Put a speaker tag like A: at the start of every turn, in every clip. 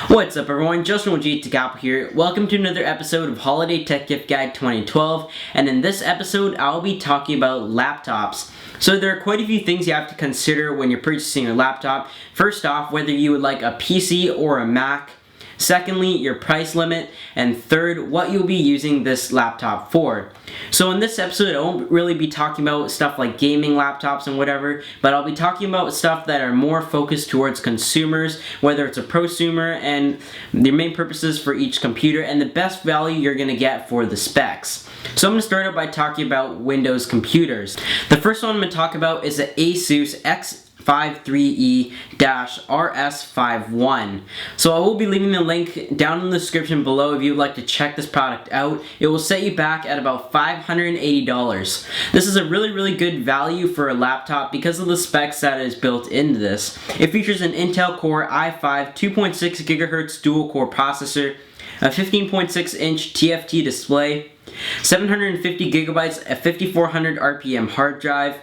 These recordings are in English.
A: What's up everyone, Justin with G Tech Apple here. Welcome to another episode of Holiday Tech Gift Guide 2012, and in this episode I'll be talking about laptops. So there are quite a few things you have to consider when you're purchasing a laptop. First off, whether you would like a PC or a Mac. Secondly, your price limit, and third, what you'll be using this laptop for. So in this episode, I won't really be talking about stuff like gaming laptops and whatever, but I'll be talking about stuff that are more focused towards consumers, whether it's a prosumer, and the main purposes for each computer, and the best value you're going to get for the specs. So I'm going to start out by talking about Windows computers. The first one I'm going to talk about is the Asus X53E-RS51. So I will be leaving the link down in the description below if you'd like to check this product out. It will set you back at about $580. This is a really good value for a laptop because of the specs that is built into this. It features an Intel Core i5 2.6 GHz dual core processor, a 15.6-inch TFT display, 750 gigabytes, a 5400 RPM hard drive,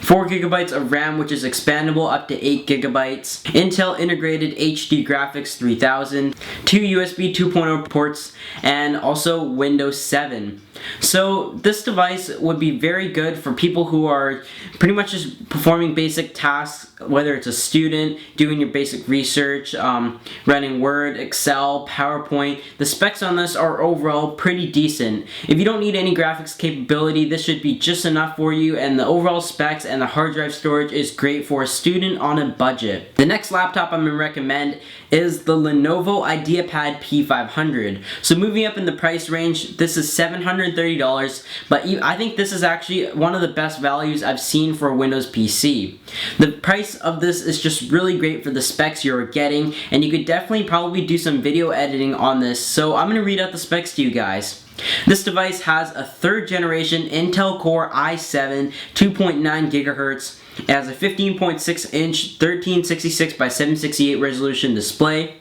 A: 4 gigabytes of RAM, which is expandable up to 8 gigabytes, Intel integrated HD graphics 3000, 2 USB 2.0 ports, and also Windows 7. So this device would be very good for people who are pretty much just performing basic tasks, whether it's a student, doing your basic research, running Word, Excel, PowerPoint. The specs on this are overall pretty decent. If you don't need any graphics capability, this should be just enough for you, and the overall specs and the hard drive storage is great for a student on a budget. The next laptop I'm going to recommend is the Lenovo IdeaPad P500. So moving up in the price range, this is $730, but I think this is actually one of the best values I've seen for a Windows PC. The price of this is just really great for the specs you're getting, and you could definitely probably do some video editing on this, so I'm going to read out the specs to you guys. This device has a 3rd generation Intel Core i7 2.9 GHz. It has a 15.6-inch 1366 by 768 resolution display,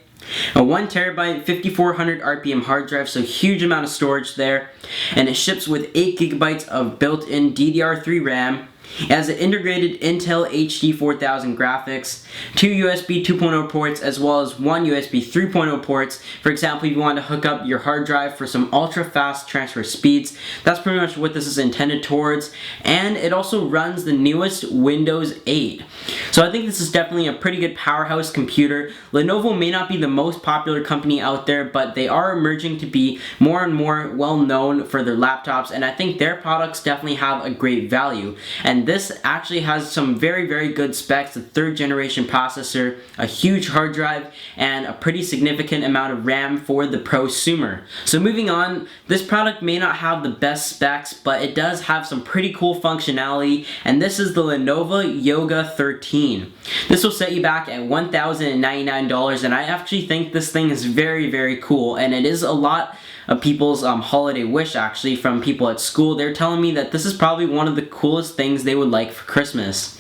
A: a 1 terabyte 5400 RPM hard drive, so huge amount of storage there, and it ships with 8 gigabytes of built-in DDR3 RAM. It has an integrated Intel HD 4000 graphics, 2 USB 2.0 ports, as well as 1 USB 3.0 ports. For example, if you want to hook up your hard drive for some ultra fast transfer speeds, that's pretty much what this is intended towards. And it also runs the newest Windows 8. So I think this is definitely a pretty good powerhouse computer. Lenovo may not be the most popular company out there, but they are emerging to be more and more well known for their laptops, and I think their products definitely have a great value. And this actually has some very good specs, a 3rd generation processor, a huge hard drive, and a pretty significant amount of RAM for the prosumer. So moving on, this product may not have the best specs, but it does have some pretty cool functionality, and this is the Lenovo Yoga 13. This will set you back at $1,099, and I actually think this thing is very cool, and it is a lot of people's holiday wish actually from people at school. They're telling me that this is probably one of the coolest things they would like for Christmas.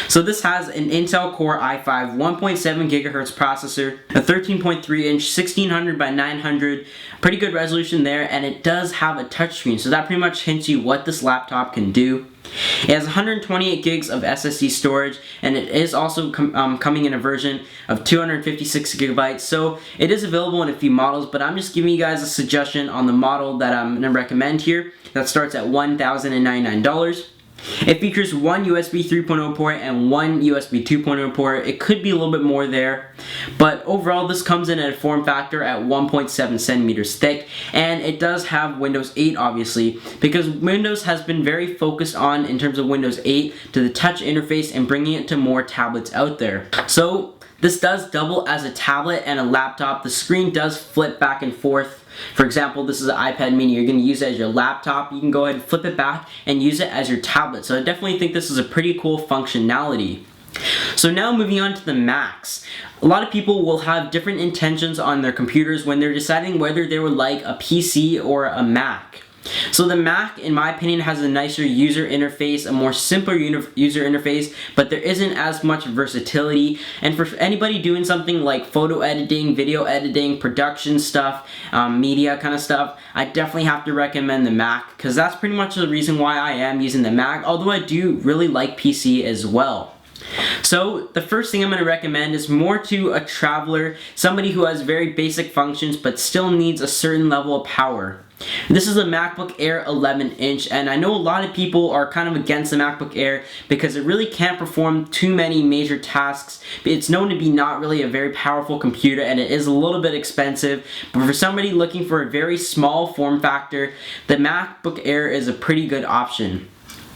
A: So this has an Intel Core i5 1.7 GHz processor, a 13.3-inch 1600 by 900, pretty good resolution there, and it does have a touchscreen, so that pretty much hints you what this laptop can do. It has 128 gigs of SSD storage, and it is also coming in a version of 256 gigabytes, so it is available in a few models, but I'm just giving you guys a suggestion on the model that I'm going to recommend here that starts at $1,099. It features 1 USB 3.0 port and 1 USB 2.0 port. It could be a little bit more there, but overall this comes in at a form factor at 1.7 centimeters thick, and it does have Windows 8 obviously, because Windows has been very focused on, in terms of Windows 8, to the touch interface and bringing it to more tablets out there. So this does double as a tablet and a laptop. The screen does flip back and forth. For example, this is an iPad mini. You're going to use it as your laptop. You can go ahead and flip it back and use it as your tablet. So I definitely think this is a pretty cool functionality. So now moving on to the Macs. A lot of people will have different intentions on their computers when they're deciding whether they would like a PC or a Mac. So the Mac, in my opinion, has a nicer user interface, a more simpler user interface, but there isn't as much versatility. And for anybody doing something like photo editing, video editing, production stuff, media kind of stuff, I definitely have to recommend the Mac, because that's pretty much the reason why I am using the Mac, although I do really like PC as well. So the first thing I'm going to recommend is more to a traveler, somebody who has very basic functions but still needs a certain level of power. This is a MacBook Air 11-inch, and I know a lot of people are kind of against the MacBook Air because it really can't perform too many major tasks. It's known to be not really a very powerful computer, and it is a little bit expensive, but for somebody looking for a very small form factor, the MacBook Air is a pretty good option.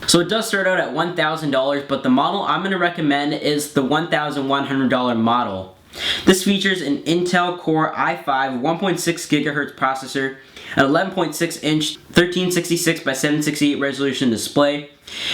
A: So it does start out at $1,000, but the model I'm going to recommend is the $1,100 model. This features an Intel Core i5 1.6 GHz processor, an 11.6-inch 1366 by 768 resolution display,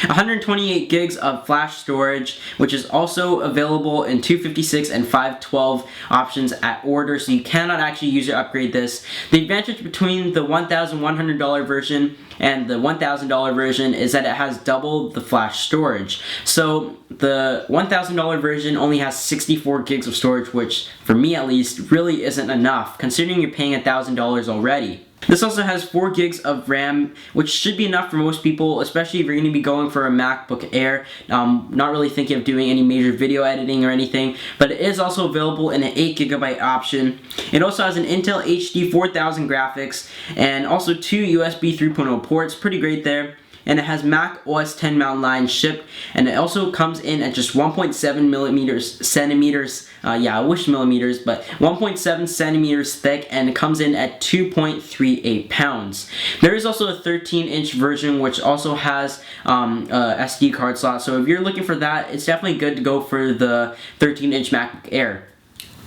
A: 128 gigs of flash storage, which is also available in 256 and 512 options at order, so you cannot actually user upgrade this. The advantage between the $1,100 version and the $1,000 version is that it has double the flash storage. So the $1,000 version only has 64 gigs of storage, which for me at least really isn't enough considering you're paying $1,000 already. This also has 4 gigs of RAM, which should be enough for most people, especially if you're going to be going for a MacBook Air. Not really thinking of doing any major video editing or anything, but it is also available in an 8 GB option. It also has an Intel HD 4000 graphics and also 2 USB 3.0 ports, pretty great there. And it has Mac OS X Mountain Lion shipped, and it also comes in at just 1.7 centimeters, yeah, I wish millimeters, but 1.7 centimeters thick, and it comes in at 2.38 pounds. There is also a 13-inch version which also has a SD card slot, so if you're looking for that, it's definitely good to go for the 13-inch MacBook Air.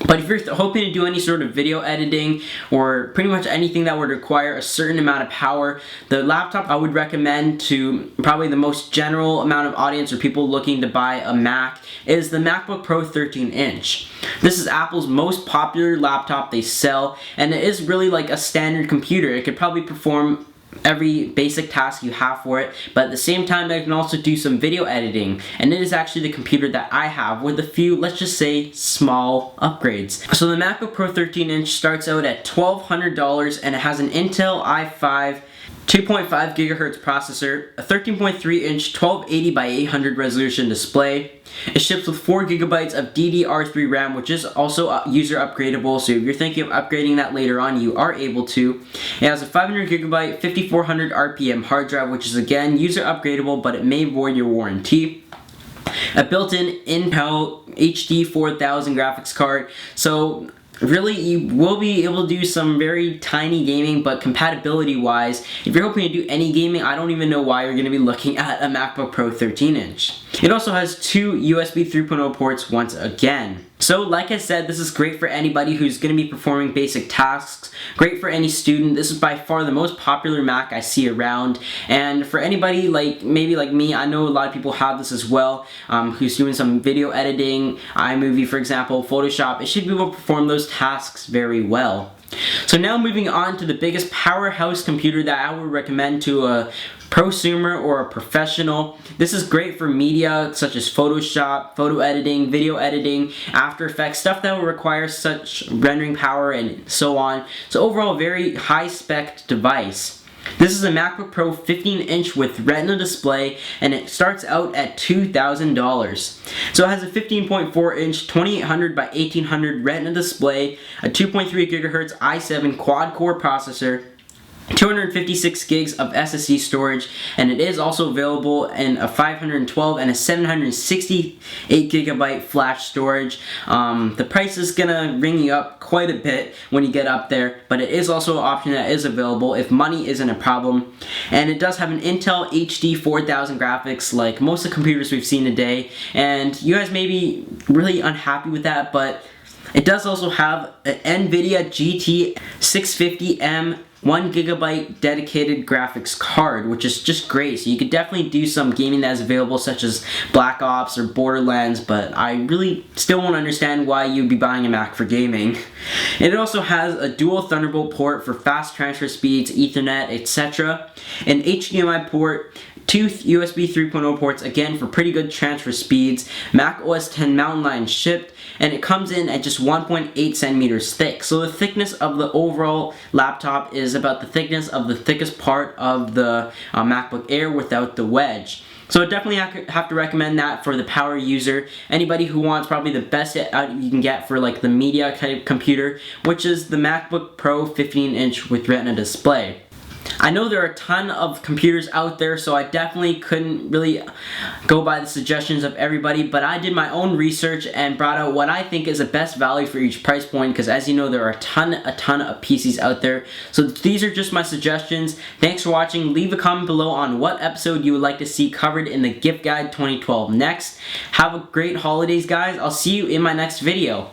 A: But if you're hoping to do any sort of video editing or pretty much anything that would require a certain amount of power, the laptop I would recommend to probably the most general amount of audience or people looking to buy a Mac is the MacBook Pro 13-inch. This is Apple's most popular laptop they sell, and it is really like a standard computer. It could probably perform every basic task you have for it, but at the same time I can also do some video editing, and it is actually the computer that I have with a few, let's just say, small upgrades. So the MacBook Pro 13-inch starts out at $1,200 and it has an Intel i5 2.5 GHz processor, a 13.3-inch 1280 by 800 resolution display. It ships with 4 GB of DDR3 RAM, which is also user upgradable, so if you're thinking of upgrading that later on, you are able to. It has a 500 GB 5400 RPM hard drive, which is again user upgradable, but it may void your warranty. A built-in Intel HD 4000 graphics card, so really you will be able to do some very tiny gaming, but compatibility wise, if you're hoping to do any gaming, I don't even know why you're going to be looking at a MacBook Pro 13-inch. It also has 2 USB 3.0 ports once again. So like I said, this is great for anybody who's going to be performing basic tasks, great for any student. This is by far the most popular Mac I see around, and for anybody like maybe like me, I know a lot of people have this as well, who's doing some video editing, iMovie for example, Photoshop. It should be able to perform those tasks very well. So now moving on to the biggest powerhouse computer that I would recommend to a prosumer or a professional. This is great for media such as Photoshop, photo editing, video editing, After Effects, stuff that will require such rendering power and so on. So overall, very high spec device. This is a MacBook Pro 15-inch with Retina display, and it starts out at $2,000. So it has a 15.4-inch 2800 by 1800 Retina display, a 2.3 GHz i7 quad-core processor, 256 gigs of SSD storage, and it is also available in a 512 and a 768 gigabyte flash storage. The price is gonna ring you up quite a bit when you get up there, but it is also an option that is available if money isn't a problem. And it does have an Intel HD 4000 graphics like most of the computers we've seen today, and you guys may be really unhappy with that, but it does also have an NVIDIA GT 650M 1 GB dedicated graphics card, which is just great. So you could definitely do some gaming that is available, such as Black Ops or Borderlands, but I really still won't understand why you'd be buying a Mac for gaming. And it also has a dual Thunderbolt port for fast transfer speeds, Ethernet, etc. An HDMI port, 2 USB 3.0 ports, again for pretty good transfer speeds, Mac OS X Mountain Lion shipped, and it comes in at just 1.8 centimeters thick. So the thickness of the overall laptop is about the thickness of the thickest part of the MacBook Air without the wedge. So I definitely have to recommend that for the power user. Anybody who wants probably the best you can get for like the media type computer, which is the MacBook Pro 15-inch with Retina display. I know there are a ton of computers out there, so I definitely couldn't really go by the suggestions of everybody, but I did my own research and brought out what I think is the best value for each price point, because as you know, there are a ton of PCs out there. So these are just my suggestions. Thanks for watching. Leave a comment below on what episode you would like to see covered in the Gift Guide 2012 next. Have a great holidays, guys. I'll see you in my next video.